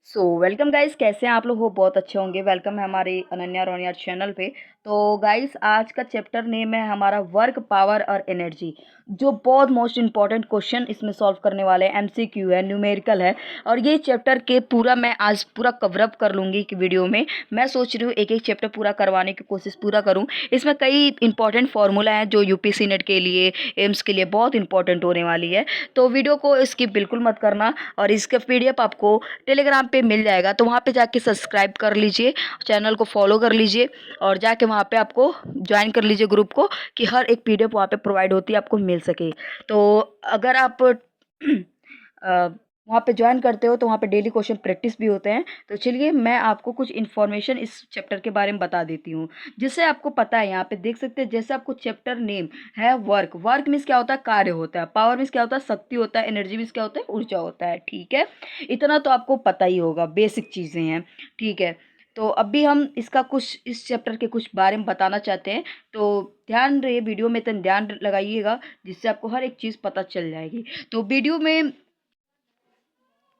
Welcome guys, कैसे हैं आप लोग? हो बहुत अच्छे होंगे। वेलकम है हमारे अनन्या रोनियर चैनल पे। तो गाइस, आज का चैप्टर नेम है हमारा वर्क, पावर और एनर्जी, जो बहुत मोस्ट इंपॉर्टेंट क्वेश्चन इसमें सॉल्व करने वाले हैं। एमसीक्यू है, न्यूमेरिकल है। और ये चैप्टर के पूरा मैं आज पूरा कवरअप कर लूँगी एक वीडियो में। मैं सोच रही हूँ एक एक चैप्टर पूरा करवाने की कोशिश पूरा करूँ। इसमें कई इंपॉर्टेंट फार्मूला हैं जो यूपीएससी नेट के लिए, एम्स के लिए बहुत इंपॉर्टेंट होने वाली है। तो वीडियो को स्किप बिल्कुल मत करना। और इसका पीडीएफ आपको टेलीग्राम पे मिल जाएगा, तो वहाँ पे जाके सब्सक्राइब कर लीजिए, चैनल को फॉलो कर लीजिए और जाके वहाँ पे आपको ज्वाइन कर लीजिए ग्रुप को, कि हर एक पीडीएफ वहाँ पे प्रोवाइड होती है, आपको मिल सके। तो अगर आप वहाँ पे ज्वाइन करते हो तो वहाँ पे डेली क्वेश्चन प्रैक्टिस भी होते हैं। तो चलिए मैं आपको कुछ इन्फॉर्मेशन इस चैप्टर के बारे में बता देती हूँ, जिससे आपको पता है। यहाँ पे देख सकते हैं, जैसे आपको चैप्टर नेम है वर्क। वर्क मीन्स क्या होता है? कार्य होता है। पावर मीन्स क्या होता है? शक्ति होता है। एनर्जी मीन्स क्या होता है? ऊर्जा होता है। ठीक है, इतना तो आपको पता ही होगा, बेसिक चीज़ें हैं। ठीक है, तो अभी हम इसका कुछ इस चैप्टर के कुछ बारे में बताना चाहते हैं। तो ध्यान रहे, वीडियो में इतना ध्यान लगाइएगा जिससे आपको हर एक चीज़ पता चल जाएगी। तो वीडियो में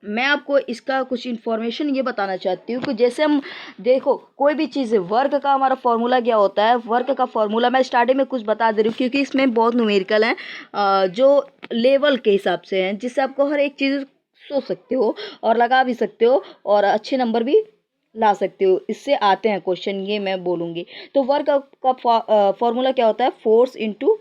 मैं आपको इसका कुछ इन्फॉर्मेशन ये बताना चाहती हूँ कि जैसे हम देखो, कोई भी चीज़ है, वर्क का हमारा फॉर्मूला क्या होता है? वर्क का फॉर्मूला मैं स्टार्टिंग में कुछ बता दे रही हूँ, क्योंकि इसमें बहुत न्यूमेरिकल हैं जो लेवल के हिसाब से हैं, जिससे आपको हर एक चीज़ सोच सकते हो और लगा भी सकते हो और अच्छे नंबर भी ला सकते हो। इससे आते हैं क्वेश्चन, ये मैं बोलूँगी। तो वर्क का फॉर्मूला क्या होता है? Force into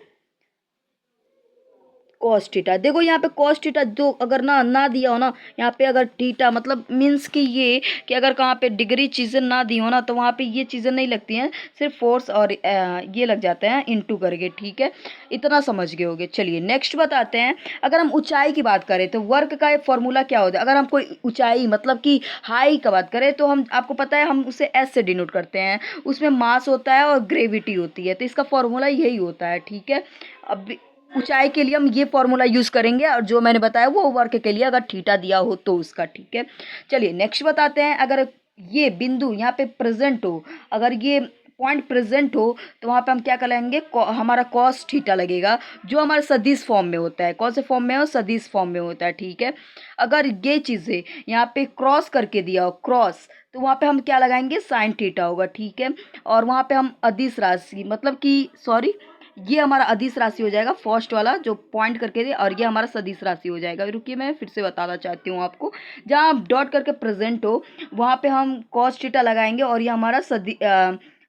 cos theta. देखो यहाँ पे कॉस थीटा जो अगर ना दिया हो ना, यहाँ पे अगर थीटा मतलब मीन्स कि ये कि अगर कहाँ पे डिग्री चीज़ें ना दी हो ना, तो वहाँ पे ये चीज़ें नहीं लगती हैं, सिर्फ फोर्स और ये लग जाते हैं इनटू करके। ठीक है, इतना समझ गए होगे। चलिए नेक्स्ट बताते हैं। अगर हम ऊंचाई की बात करें तो वर्क का एक फॉर्मूला क्या होता है? अगर हम कोई ऊंचाई मतलब कि हाई का बात करें, तो हम आपको पता है हम उसे एस से डिनोट करते हैं। उसमें मास होता है और ग्रेविटी होती है, तो इसका फॉर्मूला यही होता है। ठीक है, अब ऊंचाई के लिए हम ये फॉर्मूला यूज करेंगे, और जो मैंने बताया वो वर्क के लिए अगर थीटा दिया हो तो उसका। ठीक है, चलिए नेक्स्ट बताते हैं। अगर ये बिंदु यहाँ पे प्रेजेंट हो, अगर ये पॉइंट प्रेजेंट हो, तो वहाँ पे हम क्या करेंगे? हमारा कॉस थीटा लगेगा, जो हमारे सदिश फॉर्म में होता है। कौन से फॉर्म में हो? सदिश फॉर्म में होता है। ठीक है, अगर ये चीज़ें यहाँ पे क्रॉस करके दिया हो, क्रॉस, तो वहाँ पे हम क्या लगाएंगे? साइन थीटा होगा। ठीक है, और वहाँ पे हम अदिश राशि मतलब कि सॉरी, ये हमारा अदिश राशि हो जाएगा, फर्स्ट वाला जो पॉइंट करके दे, और ये हमारा सदिश राशि हो जाएगा। रुकिए मैं फिर से बताना चाहती हूँ आपको। जहाँ आप डॉट करके प्रेजेंट हो, वहाँ पे हम कॉस थीटा लगाएंगे, और ये हमारा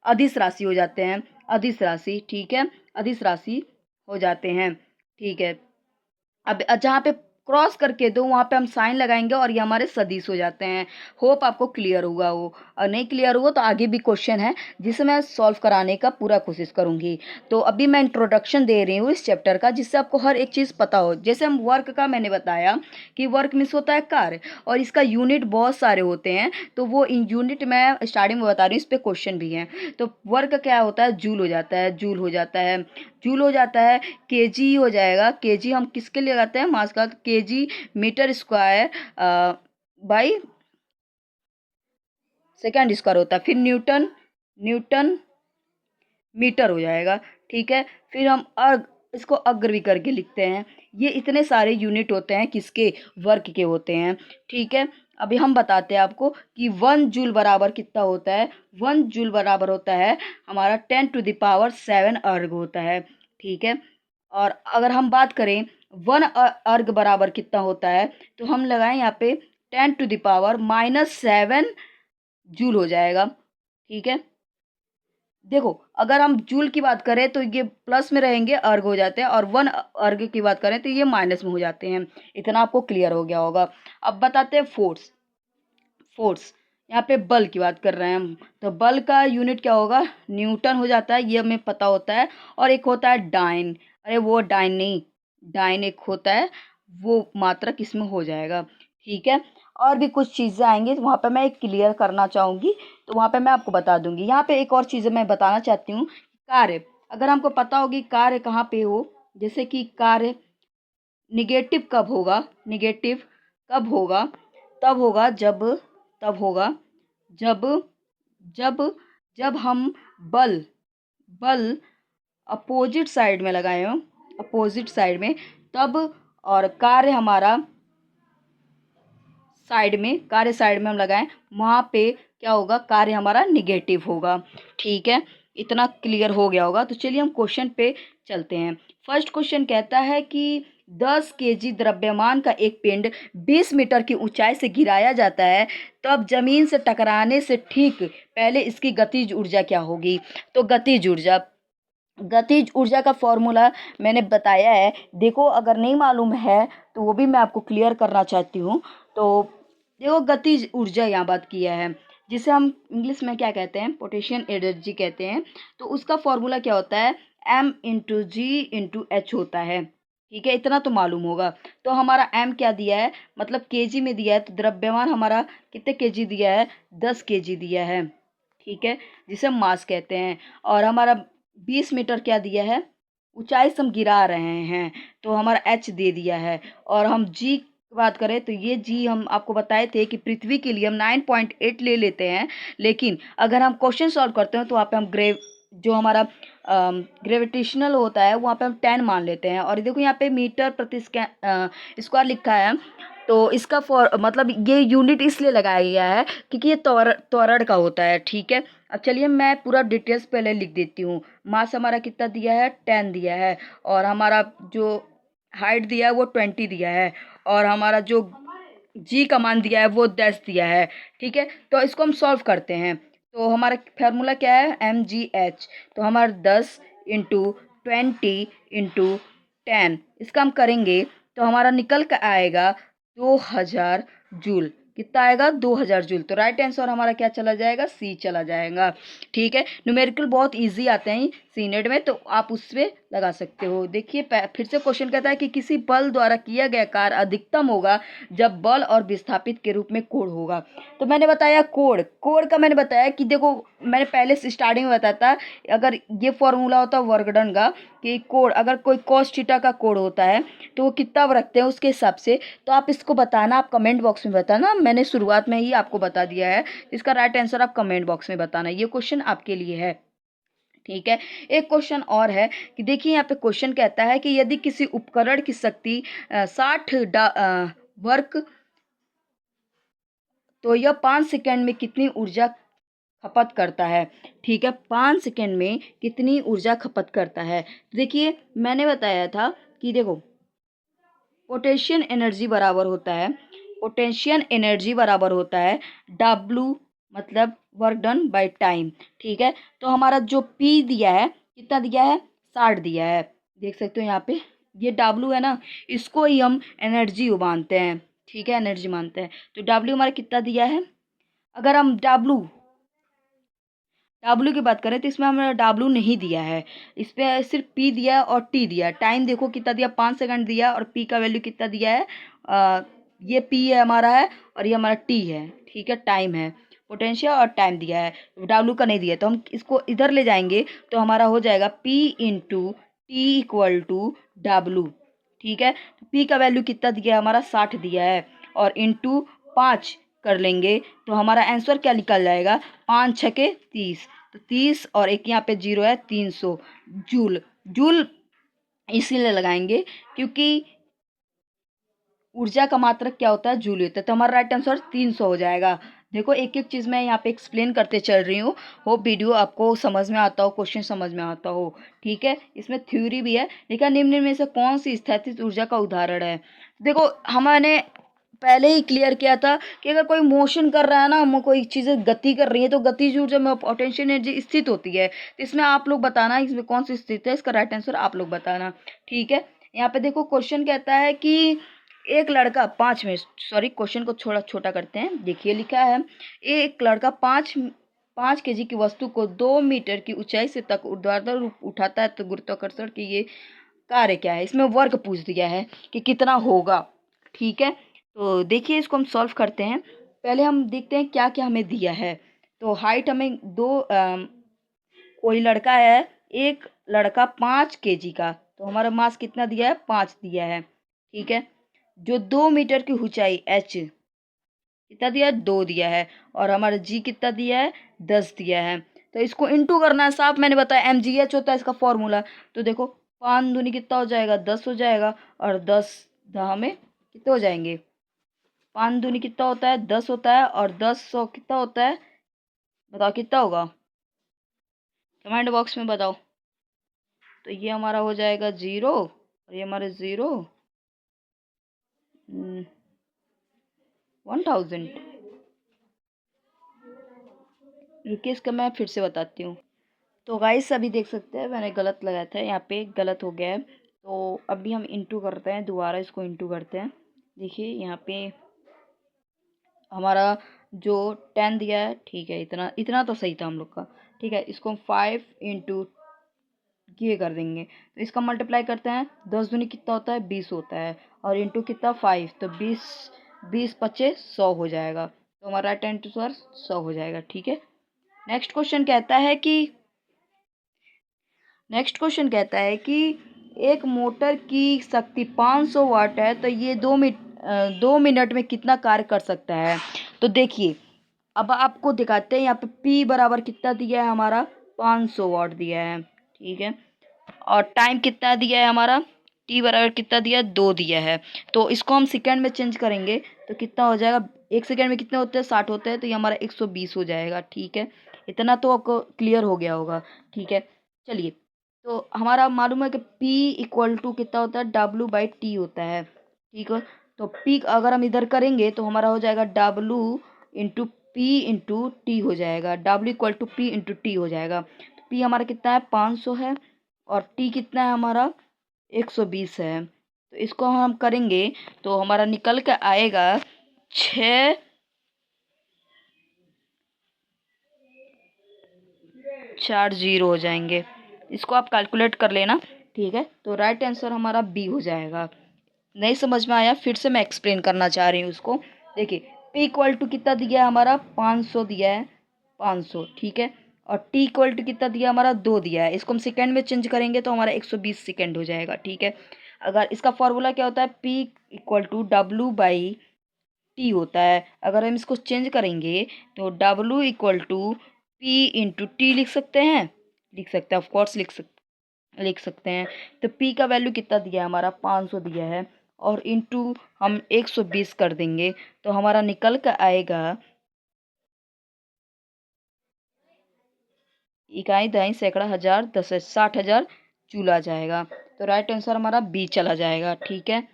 अदिश राशि हो जाते हैं। अदिश राशि, ठीक है, अदिश राशि हो जाते हैं। ठीक है, अब जहाँ पे क्रॉस करके दो, वहाँ पे हम साइन लगाएंगे, और ये हमारे सदिश हो जाते हैं। होप आपको क्लियर होगा वो। और नहीं क्लियर हुआ तो आगे भी क्वेश्चन है, जिसे मैं सॉल्व कराने का पूरा कोशिश करूंगी। तो अभी मैं इंट्रोडक्शन दे रही हूँ इस चैप्टर का, जिससे आपको हर एक चीज़ पता हो। जैसे हम वर्क का मैंने बताया कि वर्क मीन्स होता है कार्य, और इसका यूनिट बहुत सारे होते हैं। तो वो इन यूनिट मैं स्टार्टिंग में बता रही हूँ, इस पर क्वेश्चन भी हैं। तो वर्क क्या होता है? जूल हो जाता है, जूल हो जाता है, जूल हो जाता है। केजी हो जाएगा। केजी हम किसके लिए लगाते हैं? मास का। Kg metre square by second square होता है। फिर न्यूटन, न्यूटन मीटर हो जाएगा। ठीक है, फिर हम अर्ग, इसको अग्र भी करके लिखते हैं। ये इतने सारे यूनिट होते हैं, किसके? वर्क के होते हैं। ठीक है, अभी हम बताते हैं आपको कि 1 जूल बराबर कितना होता है। 1 जूल बराबर होता है हमारा 10⁻7 अर्ग होता है। ठीक है, और अगर हम बात करें 1 अर्ग बराबर कितना होता है, तो हम लगाएं यहाँ पे 10⁻⁻7 जूल हो जाएगा। ठीक है, देखो अगर हम जूल की बात करें तो ये प्लस में रहेंगे, अर्ग हो जाते हैं, और 1 अर्ग की बात करें तो ये माइनस में हो जाते हैं। इतना आपको क्लियर हो गया होगा। अब बताते हैं फोर्स। फोर्स, यहाँ पे बल की बात कर रहे हैं हम, तो बल का यूनिट क्या होगा? न्यूटन हो जाता है, ये हमें पता होता है। और एक होता है डाइन, अरे वो डाइन नहीं, डाइन एक होता है, वो मात्रक इसमें हो जाएगा। ठीक है, और भी कुछ चीज़ें आएंगी, वहाँ पे मैं क्लियर करना चाहूँगी, तो वहाँ पे मैं आपको बता दूंगी। यहाँ पे एक और चीज़ मैं बताना चाहती हूँ। कार्य, अगर हमको पता होगी कार्य कहाँ पे हो, जैसे कि कार्य निगेटिव कब होगा? निगेटिव कब होगा? तब होगा जब, तब होगा जब, जब जब हम बल, बल अपोजिट साइड में लगाए हो, अपोजिट साइड में, तब। और कार्य हमारा साइड में, कार्य साइड में हम लगाएं, वहाँ पे क्या होगा, कार्य हमारा निगेटिव होगा। ठीक है, इतना क्लियर हो गया होगा। तो चलिए हम क्वेश्चन पे चलते हैं। फर्स्ट क्वेश्चन कहता है कि 10 केजी द्रव्यमान का एक पिंड 20 मीटर की ऊंचाई से गिराया जाता है, तब जमीन से टकराने से ठीक पहले इसकी गतिज ऊर्जा क्या होगी। तो गतिज ऊर्जा का फॉर्मूला मैंने बताया है। देखो, अगर नहीं मालूम है तो वो भी मैं आपको क्लियर करना चाहती हूँ। तो देखो, गतिज ऊर्जा यहाँ बात किया है, जिसे हम इंग्लिश में क्या कहते हैं, पोटेंशियल एनर्जी कहते हैं। तो उसका फॉर्मूला क्या होता है, m/g/h होता है। ठीक है, इतना तो मालूम होगा। तो हमारा m क्या दिया है, मतलब केजी में दिया है, तो द्रव्यमान हमारा कितने केजी दिया है, 10 केजी दिया है। ठीक है, जिसे हम मास कहते हैं। और हमारा 20 मीटर क्या दिया है, ऊंचाई से हम गिरा रहे हैं, तो हमारा एच दे दिया है। और हम जी की बात करें तो ये जी हम आपको बताए थे कि पृथ्वी के लिए हम 9.8 ले लेते हैं, लेकिन अगर हम क्वेश्चन सॉल्व करते हैं तो वहाँ पे हम जो हमारा ग्रेविटेशनल होता है वहाँ पे हम 10 मान लेते हैं। और देखो यहाँ पे मीटर प्रति स्क्वायर लिखा है, तो इसका मतलब ये यूनिट इसलिए लगाया गया है क्योंकि ये त्वरण का होता है। ठीक है, अब चलिए मैं पूरा डिटेल्स पहले लिख देती हूँ। मास हमारा कितना दिया है, 10 दिया है। और हमारा जो हाइट दिया है वो 20 दिया है। और हमारा जो जी का मान दिया है वो 10 दिया है। ठीक है, तो इसको हम सॉल्व करते हैं। तो हमारा फार्मूला क्या है, mgh। तो हमारा 10 इंटू 20 इंटू 10, इसका हम करेंगे तो हमारा निकल कर आएगा 2000 जूल। कितना आएगा, 2000 जूल। तो राइट आंसर हमारा क्या चला जाएगा, सी चला जाएगा। ठीक है, न्यूमेरिकल बहुत इजी आते हैं सी नेट में, तो आप उससे लगा सकते हो। देखिए फिर से क्वेश्चन कहता है कि किसी बल द्वारा किया गया कार्य अधिकतम होगा जब बल और विस्थापित के रूप में कोण होगा। तो मैंने बताया कोण का मैंने बताया कि देखो, मैंने पहले स्टार्टिंग में बताया था, अगर ये फॉर्मूला होता वर्क डन का, कि कोण अगर कोई cos थीटा का कोण होता है तो वो कितना रखते हैं उसके हिसाब से। तो आप इसको बताना, आप कमेंट बॉक्स में बताना। मैंने शुरुआत में ही आपको बता दिया है, इसका राइट आंसर आप कमेंट बॉक्स में बताना। ये क्वेश्चन आपके लिए है। ठीक है, एक क्वेश्चन और है कि देखिए यहाँ पे क्वेश्चन कहता है कि यदि किसी उपकरण की शक्ति 60 वर्क, तो यह 5 सेकंड में कितनी ऊर्जा खपत करता है। ठीक है, 5 सेकंड में कितनी ऊर्जा खपत करता है। देखिए मैंने बताया था कि देखो, पोटेंशियल एनर्जी बराबर होता है, W, मतलब वर्क डन बाय टाइम। ठीक है, तो हमारा जो P दिया है कितना दिया है, 60 दिया है। देख सकते हो यहाँ पे ये W है ना, इसको ही हम एनर्जी मानते हैं। ठीक है, एनर्जी मानते हैं। तो W हमारा कितना दिया है, अगर हम W की बात करें तो इसमें हमें W नहीं दिया है, इस पे सिर्फ P दिया है और T दिया है। टाइम देखो कितना दिया, 5 सेकंड दिया, और P का वैल्यू कितना दिया है, ये P है हमारा है और ये हमारा T है। ठीक है, टाइम है, पोटेंशियल और टाइम दिया है, W का नहीं दिया है। तो हम इसको इधर ले जाएंगे तो हमारा हो जाएगा P into T equal to W। ठीक है, तो P का वैल्यू कितना दिया है, हमारा 60 दिया है, और इंटू 5 कर लेंगे तो हमारा आंसर क्या निकल जाएगा, 5 छके 30। तो 30 और एक यहाँ पे 0 है, 300 जूल। जूल इसीलिए लगाएंगे क्योंकि ऊर्जा का मात्रक क्या होता है, जूल होता है। तो हमारा राइट आंसर 300 हो जाएगा। देखो, एक एक चीज़ मैं यहाँ पे एक्सप्लेन करते चल रही हूँ। हो वीडियो आपको समझ में आता हो, क्वेश्चन समझ में आता हो। ठीक है, इसमें थ्योरी भी है, लेकिन निम्न में से कौन सी स्थितिज ऊर्जा का उदाहरण है। देखो, हमने पहले ही क्लियर किया था कि अगर कोई मोशन कर रहा है ना, कोई चीज़ें गति कर रही है, तो गतिज ऊर्जा में पोटेंशियल एनर्जी स्थित होती है। तो इसमें आप लोग बताना इसमें कौन सी स्थित है, इसका राइट आंसर आप लोग बताना। ठीक है, यहाँ पे देखो क्वेश्चन कहता है कि एक लड़का 5 मिनट, सॉरी क्वेश्चन को थोड़ा छोटा करते हैं। देखिए लिखा है, एक लड़का 5 केजी की वस्तु को 2 मीटर की ऊंचाई से तक ऊर्ध्वाधर उठाता है, तो गुरुत्वाकर्षण की ये कार्य क्या है। इसमें वर्क पूछ दिया है कि कितना होगा। ठीक है, तो देखिए इसको हम सॉल्व करते हैं। पहले हम देखते हैं क्या क्या हमें दिया है। तो हाइट हमें कोई लड़का है, एक लड़का 5 केजी का, तो हमारा मास कितना दिया है, 5 दिया है। ठीक है, जो 2 मीटर की ऊंचाई h कितना दिया है, 2 दिया है, और हमारा g कितना दिया है, 10 दिया है। तो इसको इंटू करना है, साफ मैंने बताया mgh होता है इसका फॉर्मूला। तो देखो 5 दूनी कितना हो जाएगा, 10 हो जाएगा, और 10 में कितने हो जाएंगे, 5 दूनी कितना होता है 10 होता है, और 10 100 कितना होता है, बताओ कितना होगा, कमेंट बॉक्स में बताओ। तो ये हमारा हो जाएगा 0, और ये हमारे 0 1000। रुकिए, इसका मैं फिर से बताती हूँ। तो गाइस अभी देख सकते हैं मैंने गलत लगाया था, यहाँ पे गलत हो गया है। तो अभी हम इंटू करते हैं, दोबारा इसको इंटू करते हैं। देखिए यहाँ पे हमारा जो 10 दिया है, ठीक है, इतना इतना तो सही था हम लोग का। ठीक है, इसको हम 5 इंटू ये कर देंगे, तो इसका मल्टीप्लाई करते हैं। 10 दूनी कितना होता है 20 होता है, और इंटू कितना 5, तो 20 20 पच्चे 100 हो जाएगा। तो हमारा 10 टू 100 हो जाएगा। ठीक है, नेक्स्ट क्वेश्चन कहता है कि एक मोटर की शक्ति 500 वाट है, तो ये 2 मिनट में कितना कार्य कर सकता है। तो देखिए अब आपको दिखाते हैं, यहाँ पे P बराबर कितना दिया है हमारा 500 वाट दिया है। ठीक है, और टाइम कितना दिया है हमारा, T बराबर कितना दिया है 2 दिया है। तो इसको हम सेकंड में चेंज करेंगे तो कितना हो जाएगा, 1 सेकंड में कितने होते हैं 60 होते हैं, तो ये हमारा 120 हो जाएगा। ठीक है, इतना तो आपको क्लियर हो गया होगा। ठीक है, चलिए, तो हमारा मालूम है कि P इक्वल टू कितना होता है W/T होता है। ठीक है, तो P अगर हम इधर करेंगे तो हमारा हो जाएगा W/P/T हो जाएगा। W=P/T हो जाएगा। तो P हमारा कितना है 500 है, और T कितना है हमारा 120 है। तो इसको हम करेंगे तो हमारा निकल के आएगा 6 4 0 हो जाएंगे। इसको आप कैलकुलेट कर लेना। ठीक है, तो राइट आंसर हमारा बी हो जाएगा। नहीं समझ में आया, फिर से मैं एक्सप्लेन करना चाह रही हूँ उसको। देखिए P इक्वल टू कितना दिया है हमारा 500 दिया है, 500। ठीक है, और T इक्वल टू कितना दिया हमारा 2 दिया है। इसको हम सेकंड में चेंज करेंगे तो हमारा 120 सेकंड हो जाएगा। ठीक है, अगर इसका फॉर्मूला क्या होता है, P इक्वल टू W/T होता है। अगर हम इसको चेंज करेंगे तो W इक्वल टू P/T लिख सकते हैं, ऑफकोर्स लिख सकते हैं। तो P का वैल्यू कितना दिया है हमारा 500 दिया है, और इंटू हम 120 कर देंगे तो हमारा निकल कर आएगा इकाई दहाई सैकड़ा हजार 10 60,000 जूल आ जाएगा। तो राइट आंसर हमारा बी चला जाएगा। ठीक है,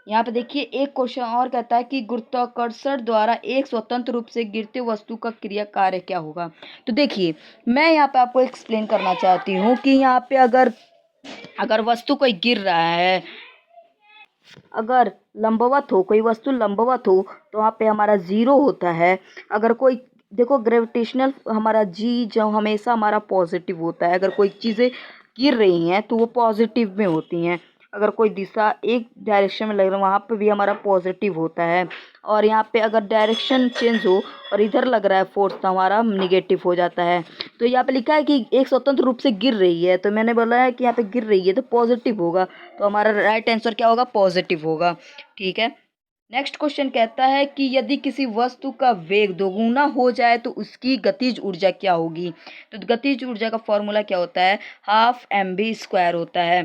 यहाँ पे देखिए एक क्वेश्चन और कहता है कि गुरुत्वाकर्षण द्वारा एक स्वतंत्र रूप से गिरते वस्तु का क्रिया कार्य क्या होगा। तो देखिए मैं यहाँ पे आपको एक्सप्लेन करना चाहती हूँ कि यहाँ पे अगर अगर वस्तु कोई गिर रहा है, अगर लंबवत हो, कोई वस्तु लंबवत हो तो वहाँ पे हमारा 0 होता है। अगर कोई देखो ग्रेविटेशनल हमारा जी जो हमेशा हमारा पॉजिटिव होता है। अगर कोई चीज़ें गिर रही हैं तो वो पॉजिटिव में होती हैं। अगर कोई दिशा एक डायरेक्शन में लग रहा है वहाँ पे भी हमारा पॉजिटिव होता है, और यहाँ पे अगर डायरेक्शन चेंज हो और इधर लग रहा है फोर्स तो हमारा निगेटिव हो जाता है। तो यहाँ पे लिखा है कि एक स्वतंत्र रूप से गिर रही है, तो मैंने बोला है कि यहाँ पे गिर रही है तो पॉजिटिव होगा। तो हमारा राइट आंसर क्या होगा, पॉजिटिव होगा। ठीक है, नेक्स्ट क्वेश्चन कहता है कि यदि किसी वस्तु का वेग दोगुना हो जाए तो उसकी गतिज ऊर्जा क्या होगी। तो गतिज ऊर्जा का फॉर्मूला क्या होता है, 12mv² होता है।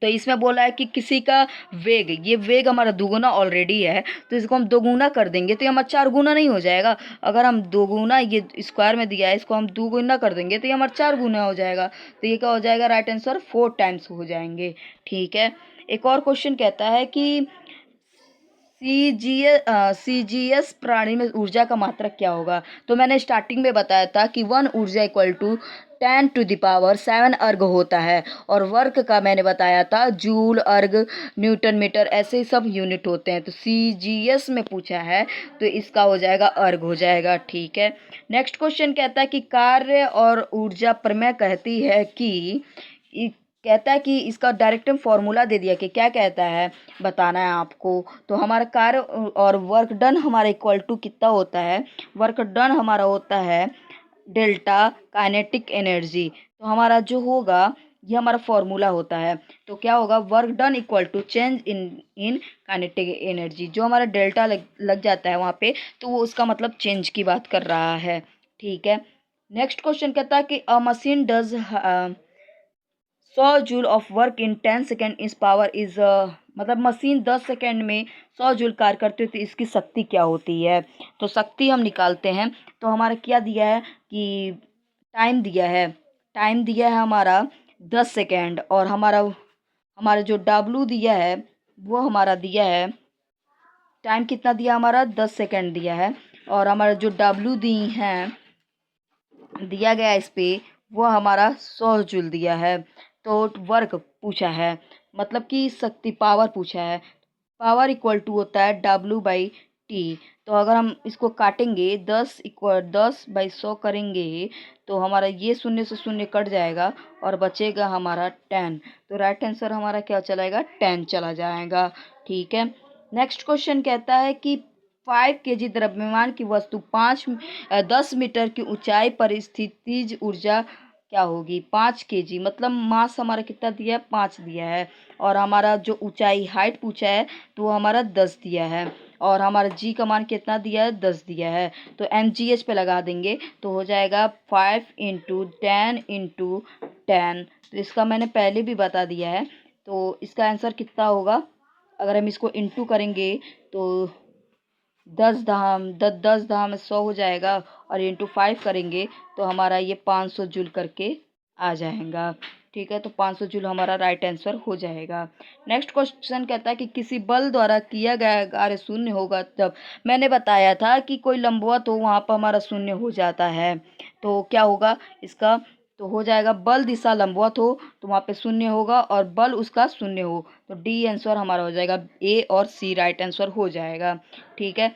तो इसमें बोला है कि किसी का वेग, ये वेग हमारा दुगुना ऑलरेडी है, तो इसको हम दोगुना कर देंगे तो ये हमारा 4 गुना नहीं हो जाएगा। अगर हम दोगुना, ये स्क्वायर में दिया है, इसको हम दोगुना कर देंगे तो ये हमारा 4 गुना हो जाएगा। तो ये क्या हो जाएगा, राइट आंसर 4 टाइम्स हो जाएंगे। ठीक है, एक और क्वेश्चन कहता है कि सीजीएस प्राणी में ऊर्जा का मात्रक क्या होगा। तो मैंने स्टार्टिंग में बताया था कि 1 ऊर्जा इक्वल टू 10⁷ अर्ग होता है, और वर्ग का मैंने बताया था जूल, अर्ग, न्यूटन मीटर, ऐसे सब यूनिट होते हैं। तो सीजीएस में पूछा है तो इसका हो जाएगा अर्ग हो जाएगा। ठीक है, नेक्स्ट क्वेश्चन कहता है कि कार्य और ऊर्जा प्रमेय कहती है कि कहता है कि इसका डायरेक्ट फॉर्मूला दे दिया कि क्या कहता है बताना है आपको। तो हमारा कार्य और वर्क डन हमारा इक्वल टू कितना होता है, वर्क डन हमारा होता है डेल्टा काइनेटिक एनर्जी। तो हमारा जो होगा ये हमारा फॉर्मूला होता है। तो क्या होगा, work done equal to change in kinetic energy. जो हमारा डेल्टा लग जाता है वहाँ पे, तो वो उसका मतलब चेंज की बात कर रहा है। ठीक है, नेक्स्ट क्वेश्चन कहता है कि अ machine does 100 joule of work in 10 second इस पावर इज मतलब मशीन 10 सेकंड में 100 जूल कार्य करती है, तो इसकी शक्ति क्या होती है। तो शक्ति हम निकालते हैं। तो हमारा क्या दिया है कि टाइम दिया है हमारा 10 सेकंड, और हमारा जो डब्लू दिया है वो हमारा दिया है, टाइम कितना दिया हमारा 10 सेकंड दिया है, और हमारा जो डब्लू दिया गया इस पे वो हमारा 100 जूल दिया है। तो वर्क पूछा है, मतलब कि शक्ति पावर पूछा है। पावर इक्वल टू होता है W/T। तो अगर हम इसको काटेंगे 10/100 करेंगे तो हमारा ये शून्य से शून्य कट जाएगा और बचेगा हमारा 10। तो राइट आंसर हमारा क्या चला जाएगा, 10 चला जाएगा। ठीक है, नेक्स्ट क्वेश्चन कहता है कि 5 kg द्रव्यमान की वस्तु 10 मीटर की ऊंचाई पर स्थितिज ऊर्जा क्या होगी। 5 kg मतलब मास हमारा कितना दिया है, 5 दिया है, और हमारा जो ऊंचाई हाइट पूछा है तो वो हमारा 10 दिया है, और हमारा जी का मान कितना दिया है, 10 दिया है। तो mgh पे लगा देंगे तो हो जाएगा 5 इंटू 10 तो इसका मैंने पहले भी बता दिया है। तो इसका आंसर कितना होगा, अगर हम इसको इंटू करेंगे तो 10 धाम 100 हो जाएगा, और इंटू 5 करेंगे तो हमारा ये 500 जूल करके आ जाएगा। ठीक है, तो 500 जूल हमारा राइट आंसर हो जाएगा। नेक्स्ट क्वेश्चन कहता है कि किसी बल द्वारा किया गया कार्य शून्य होगा तब। मैंने बताया था कि कोई लंबवत हो वहाँ पर हमारा शून्य हो जाता है। तो क्या होगा इसका, तो हो जाएगा बल दिशा लंबवत हो तो वहाँ पे शून्य होगा, और बल उसका शून्य हो तो डी आंसर हमारा हो जाएगा, ए और सी राइट आंसर हो जाएगा। ठीक है,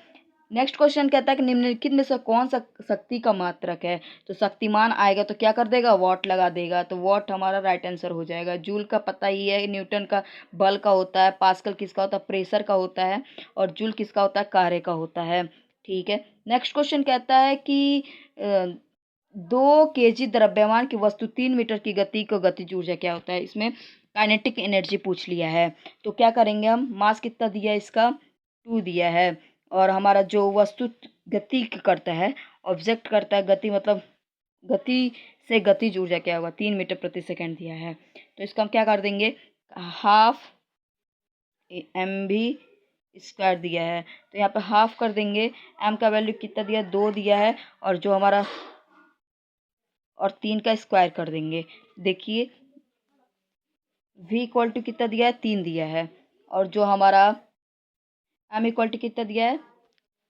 नेक्स्ट क्वेश्चन कहता है कि निम्नलिखित में से कौन सा शक्ति का मात्रक है। तो शक्तिमान आएगा तो क्या कर देगा, वॉट लगा देगा, तो वॉट हमारा राइट आंसर हो जाएगा। जूल का पता ही है, न्यूटन का बल का होता है, पास्कल किसका होता है, प्रेशर का होता है, और जूल किसका होता है, कार्य का होता है। ठीक है, नेक्स्ट क्वेश्चन कहता है कि 2 kg द्रव्यमान की वस्तु 3 मीटर की गति को गतिज ऊर्जा क्या होता है। इसमें काइनेटिक एनर्जी पूछ लिया है। तो क्या करेंगे हम, मास कितना दिया है इसका, 2 दिया है, और हमारा जो वस्तु गति करता है, ऑब्जेक्ट करता है गति, मतलब गति से गतिज ऊर्जा क्या होगा, 3 मीटर प्रति सेकंड दिया है। तो इसका हम क्या कर देंगे, हाफ mv² दिया है, तो यहाँ पे हाफ कर देंगे। m का वैल्यू कितना दिया, 2 दिया है, और जो हमारा और 3 का स्क्वायर कर देंगे। देखिए v इक्वल टू कितना दिया है, 3 दिया है, और जो हमारा m इक्वल टू कितना दिया है,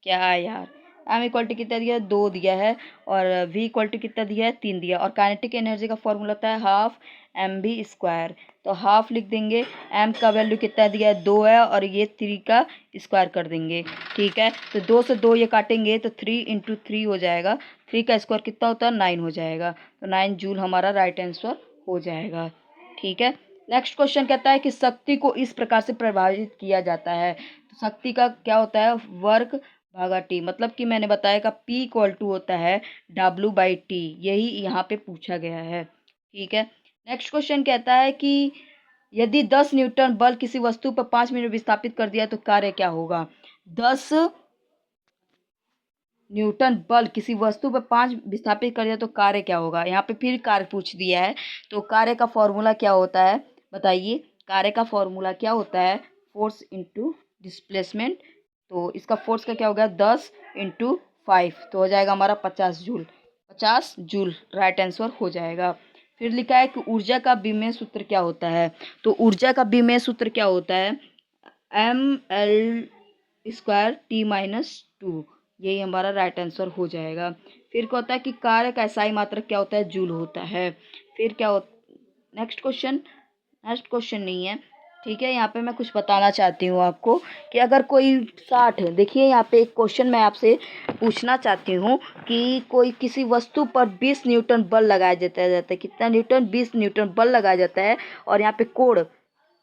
क्या है यार, m इक्वल टू कितना दिया है, 2 दिया है, और v इक्वल टू कितना दिया है, 3 दिया, और काइनेटिक एनर्जी का फॉर्मूला होता है हाफ mv²। तो हाफ लिख देंगे, m का वैल्यू कितना दिया है, 2 है, और ये 3 का स्क्वायर कर देंगे। ठीक है, तो 2 से 2 ये काटेंगे तो 3 इंटू 3 हो जाएगा, 3 का स्क्वायर कितना होता है, 9 हो जाएगा, तो 9 जूल हमारा राइट आंसर हो जाएगा। ठीक है, नेक्स्ट क्वेश्चन कहता है कि शक्ति को इस प्रकार से प्रभावित किया जाता है। तो शक्ति का क्या होता है, वर्क भागा टी, मतलब कि मैंने बताया का P इक्वल टू होता है W/T, यही यहाँ पे पूछा गया है। ठीक है, नेक्स्ट क्वेश्चन कहता है कि यदि 10 न्यूटन बल किसी वस्तु पर 5 मिनट विस्थापित कर दिया तो कार्य क्या होगा। 10 न्यूटन बल किसी वस्तु पर 5 विस्थापित कर दिया तो कार्य क्या होगा। यहाँ पे फिर कार्य पूछ दिया है, तो कार्य का फॉर्मूला क्या होता है बताइए। कार्य का फॉर्मूला क्या होता है, फोर्स इंटू डिस्प्लेसमेंट। तो इसका फोर्स का क्या हो गया, 10 इंटू 5, तो हो जाएगा हमारा 50 जूल राइट आंसर हो जाएगा। फिर लिखा है कि ऊर्जा का विमेय सूत्र क्या होता है। तो ऊर्जा का विमेय सूत्र क्या होता है, mL²T-2, यही हमारा राइट आंसर हो जाएगा। फिर क्या होता है कि कार्य का SI मात्रक क्या होता है, जूल होता है। फिर क्या होता, नेक्स्ट क्वेश्चन नहीं है। ठीक है, यहाँ पे मैं कुछ बताना चाहती हूँ आपको कि अगर कोई 60, देखिए यहाँ पे एक क्वेश्चन मैं आपसे पूछना चाहती हूँ कि कोई किसी वस्तु पर 20 न्यूटन बल लगाया जाता है, कितना न्यूटन, 20 न्यूटन बल लगाया जाता है, और यहाँ पे कोण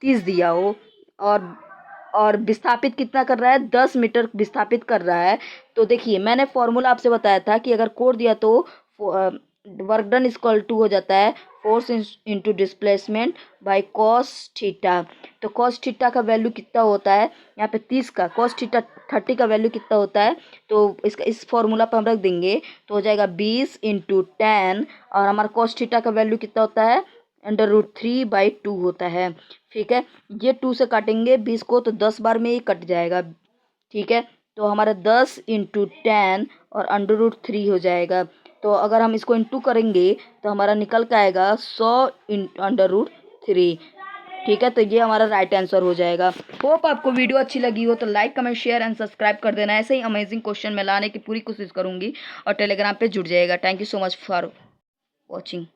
30 दिया हो, और विस्थापित कितना कर रहा है, 10 मीटर विस्थापित कर रहा है। तो देखिए मैंने फॉर्मूला आपसे बताया था कि अगर कोण दिया तो वर्क डन इक्वल टू हो जाता है force into displacement by cos theta. तो कॉस थीटा का वैल्यू कितना होता है, यहाँ पे 30 का, कॉस थीटा 30 का वैल्यू कितना होता है, तो इसका इस फॉर्मूला पर हम रख देंगे तो हो जाएगा 20 इंटू 10, और हमारा कॉस थीटा का वैल्यू कितना होता है अंडर रूट 3/2 होता है। ठीक है, ये 2 से काटेंगे 20 को तो 10 बार में ही कट जाएगा। ठीक है, तो हमारा 10 × 10 और अंडर रूट 3 हो जाएगा। तो अगर हम इसको इंटू करेंगे तो हमारा निकल के आएगा 100 अंडर रूट 3। ठीक है, तो ये हमारा राइट आंसर हो जाएगा। होप आपको वीडियो अच्छी लगी हो तो like comment share and subscribe कर देना। ऐसे ही अमेजिंग क्वेश्चन मैं लाने की पूरी कोशिश करूंगी और टेलीग्राम पे जुड़ जाएगा। Thank you so much for watching.